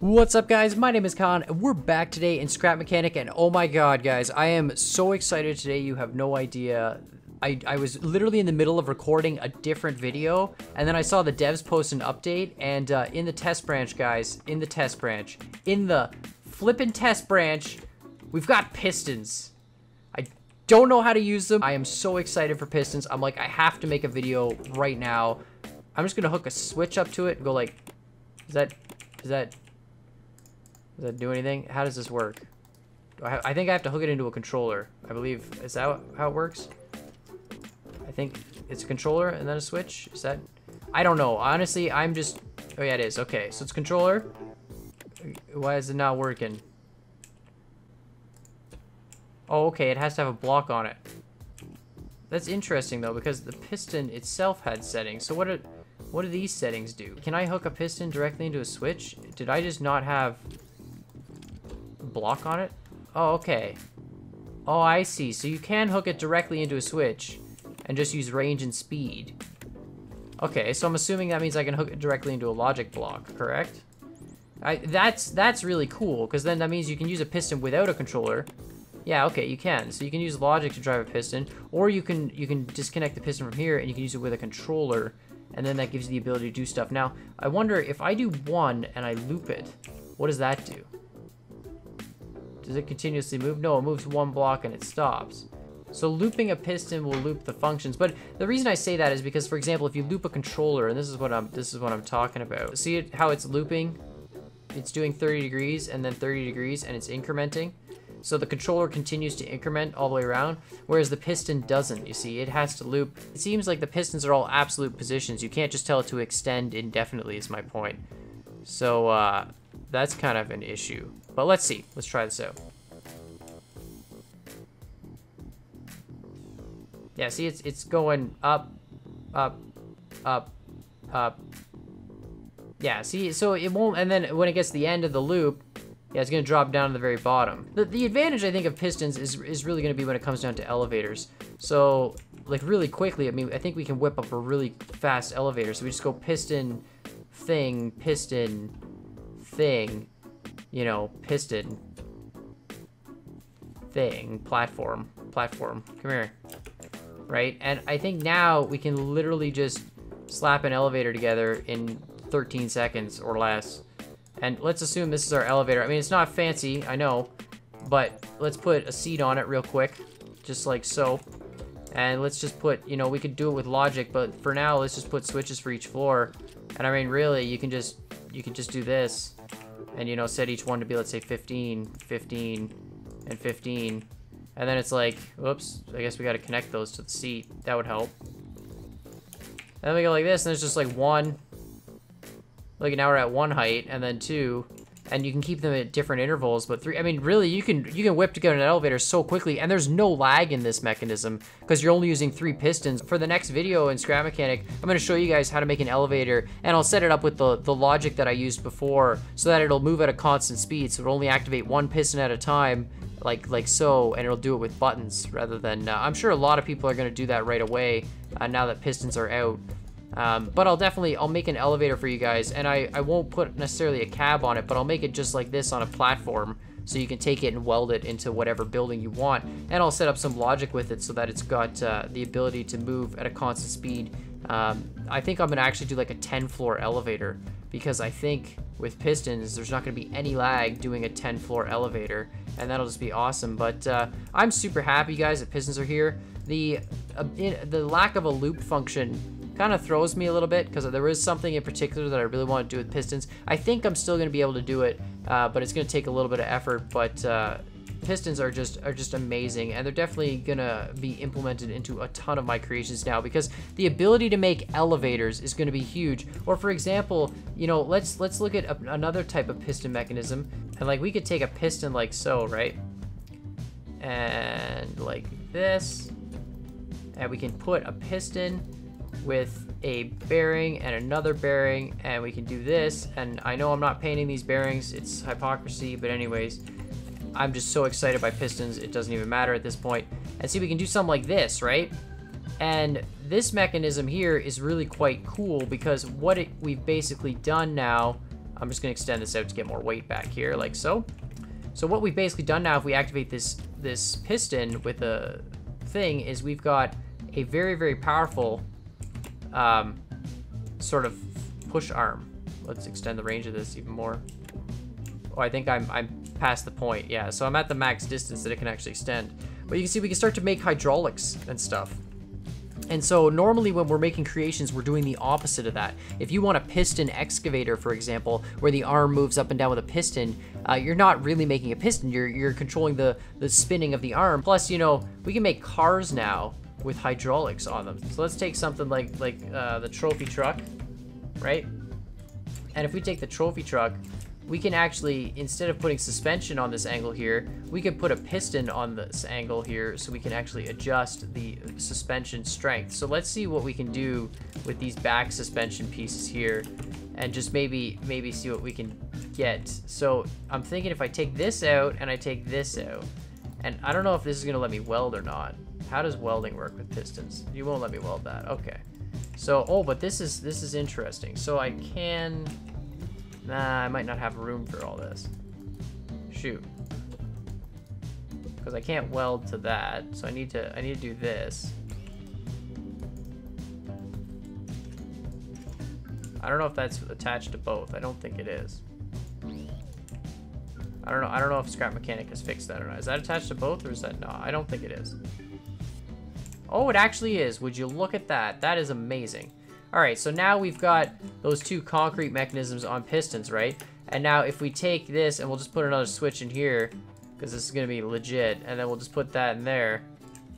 What's up, guys? My name is Khan and we're back today in Scrap Mechanic, and oh my god, guys, I am so excited today. You have no idea. I was literally in the middle of recording a different video, and then I saw the devs post an update, and in the test branch, guys, in the flippin' test branch, we've got pistons. I don't know how to use them. I am so excited for pistons. I'm like, I have to make a video right now. I'm just gonna hook a switch up to it and go like, does that do anything? How does this work? I think I have to hook it into a controller. I believe, is that how it works? I think it's a controller and then a switch. Is that? I don't know. Honestly, I'm just, oh yeah, it is. Okay, so it's controller. Why is it not working? Oh, okay, it has to have a block on it. That's interesting though, because the piston itself had settings. So what do these settings do? Can I hook a piston directly into a switch? Did I just not have a block on it? Oh, okay. Oh, I see. So you can hook it directly into a switch and just use range and speed. Okay, so I'm assuming that means I can hook it directly into a logic block, correct? That's really cool, because then that means you can use a piston without a controller. Yeah, okay, you can. So you can use logic to drive a piston, or you can disconnect the piston from here and you can use it with a controller, and then that gives you the ability to do stuff. Now, I wonder if I do one and I loop it, what does that do? Does it continuously move? No, it moves one block and it stops. So looping a piston will loop the functions, but the reason I say that is because, for example, if you loop a controller, and this is what I'm talking about. See it, how it's looping? It's doing 30 degrees and then 30 degrees, and it's incrementing. So the controller continues to increment all the way around, whereas the piston doesn't. You see, it has to loop. It seems like the pistons are all absolute positions. You can't just tell it to extend indefinitely, is my point. So that's kind of an issue. But let's see. Let's try this out. Yeah, see, it's going up, up, up, up. Yeah, see, so it won't, and then when it gets to the end of the loop, yeah, it's gonna drop down to the very bottom. The advantage, I think, of pistons is really gonna be when it comes down to elevators. So, like, really quickly, I mean, I think we can whip up a really fast elevator. So we just go piston, thing, you know, piston, thing, platform, come here. Right? And I think now we can literally just slap an elevator together in 13 seconds or less. And let's assume this is our elevator. I mean, it's not fancy, I know, but let's put a seat on it real quick, just like so. And let's just put, you know, we could do it with logic, but for now, let's just put switches for each floor. And I mean, really, you can just do this and, you know, set each one to be, let's say 15, 15, and 15. And then it's like, whoops, I guess we got to connect those to the seat. That would help. And then we go like this, and there's just like one. Look, now we're at one height, and then two. And you can keep them at different intervals, but three, I mean, really, you can whip together an elevator so quickly, and there's no lag in this mechanism, because you're only using 3 pistons. For the next video in Scrap Mechanic, I'm going to show you guys how to make an elevator, and I'll set it up with the logic that I used before, so that it'll move at a constant speed, so it'll only activate 1 piston at a time, like so, and it'll do it with buttons rather than, I'm sure a lot of people are going to do that right away now that pistons are out. But I'll make an elevator for you guys, and I won't put necessarily a cab on it, but I'll make it just like this on a platform, so you can take it and weld it into whatever building you want, and I'll set up some logic with it so that it's got the ability to move at a constant speed. I think I'm going to actually do like a 10-floor elevator, because I think with pistons, there's not going to be any lag doing a 10-floor elevator, and that'll just be awesome. But I'm super happy, guys, that pistons are here. The lack of a loop function kind of throws me a little bit, because there is something in particular that I really want to do with pistons. I think I'm still going to be able to do it, but it's going to take a little bit of effort. But pistons are just amazing, and they're definitely going to be implemented into a ton of my creations now, because the ability to make elevators is going to be huge. Or for example, you know, let's look at another type of piston mechanism, and like we could take a piston like so, right? And like this, and we can put a piston with a bearing and another bearing, and we can do this. And I know I'm not painting these bearings, it's hypocrisy, but anyways, I'm just so excited by pistons, it doesn't even matter at this point. And see, we can do something like this, right? And this mechanism here is really quite cool, because what we've basically done now I'm just gonna extend this out to get more weight back here, like so. So what we've basically done now, if we activate this piston with a thing, is we've got a very, very powerful sort of push arm. Let's extend the range of this even more. Oh, I think I'm past the point. Yeah, so I'm at the max distance that it can actually extend. But you can see we can start to make hydraulics and stuff. And so normally when we're making creations, we're doing the opposite of that. If you want a piston excavator, for example, where the arm moves up and down with a piston, you're not really making a piston. You're controlling the spinning of the arm. Plus, you know, we can make cars now with hydraulics on them. So let's take something like the trophy truck, right? And if we take the trophy truck, we can actually, instead of putting suspension on this angle here, we could put a piston on this angle here so we can actually adjust the suspension strength. So let's see what we can do with these back suspension pieces here and just maybe see what we can get. So I'm thinking if I take this out and I take this out, and I don't know if this is gonna let me weld or not. How does welding work with pistons? You won't let me weld that, okay. So, oh, but this is interesting. So I can, nah, I might not have room for all this. Shoot. Because I can't weld to that, so I need to do this. I don't know if that's attached to both. I don't think it is. I don't know if Scrap Mechanic has fixed that or not. Is that attached to both or is that not? I don't think it is. Oh, it actually is. Would you look at that? That is amazing. All right, so now we've got those two concrete mechanisms on pistons, right? And now if we take this and we'll just put another switch in here, because this is gonna be legit, and then we'll just put that in there,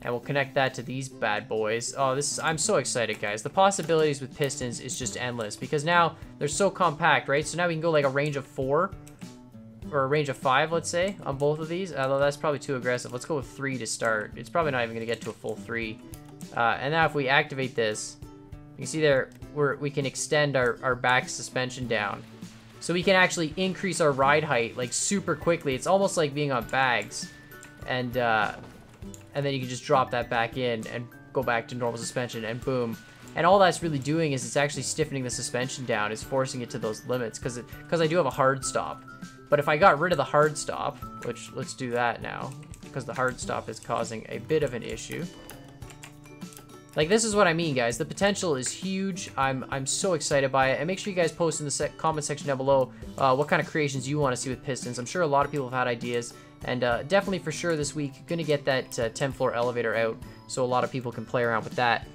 and we'll connect that to these bad boys. Oh, I'm so excited, guys. The possibilities with pistons is just endless, because now they're so compact, right? So now we can go like a range of 4, or a range of 5, let's say, on both of these. Although that's probably too aggressive. Let's go with 3 to start. It's probably not even gonna get to a full 3. And now if we activate this, you can see there, we can extend our back suspension down. So we can actually increase our ride height like super quickly. It's almost like being on bags. And then you can just drop that back in and go back to normal suspension and boom. And all that's really doing is it's actually stiffening the suspension down. It's forcing it to those limits because I do have a hard stop. But if I got rid of the hard stop, which let's do that now, because the hard stop is causing a bit of an issue. Like, this is what I mean, guys. The potential is huge. I'm so excited by it. And make sure you guys post in the comment section down below what kind of creations you want to see with pistons. I'm sure a lot of people have had ideas. And definitely for sure this week, gonna get that 10th floor elevator out so a lot of people can play around with that.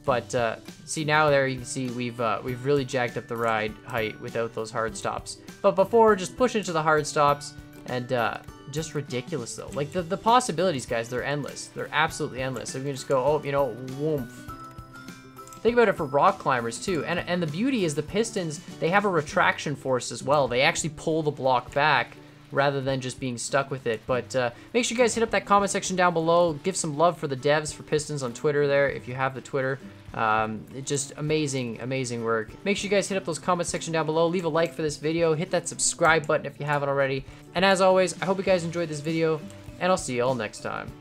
But see, now there you can see we've really jacked up the ride height without those hard stops. But before, just push into the hard stops and just ridiculous though. Like the possibilities, guys, they're endless. They're absolutely endless. So we can just go, oh, you know, woomph. Think about it for rock climbers too. And the beauty is the pistons, they have a retraction force as well. They actually pull the block back rather than just being stuck with it. But make sure you guys hit up that comment section down below. Give some love for the devs for Pistons on Twitter there, if you have the Twitter. It's just amazing, amazing work. Make sure you guys hit up those comment section down below. Leave a like for this video. Hit that subscribe button if you haven't already. And as always, I hope you guys enjoyed this video, and I'll see you all next time.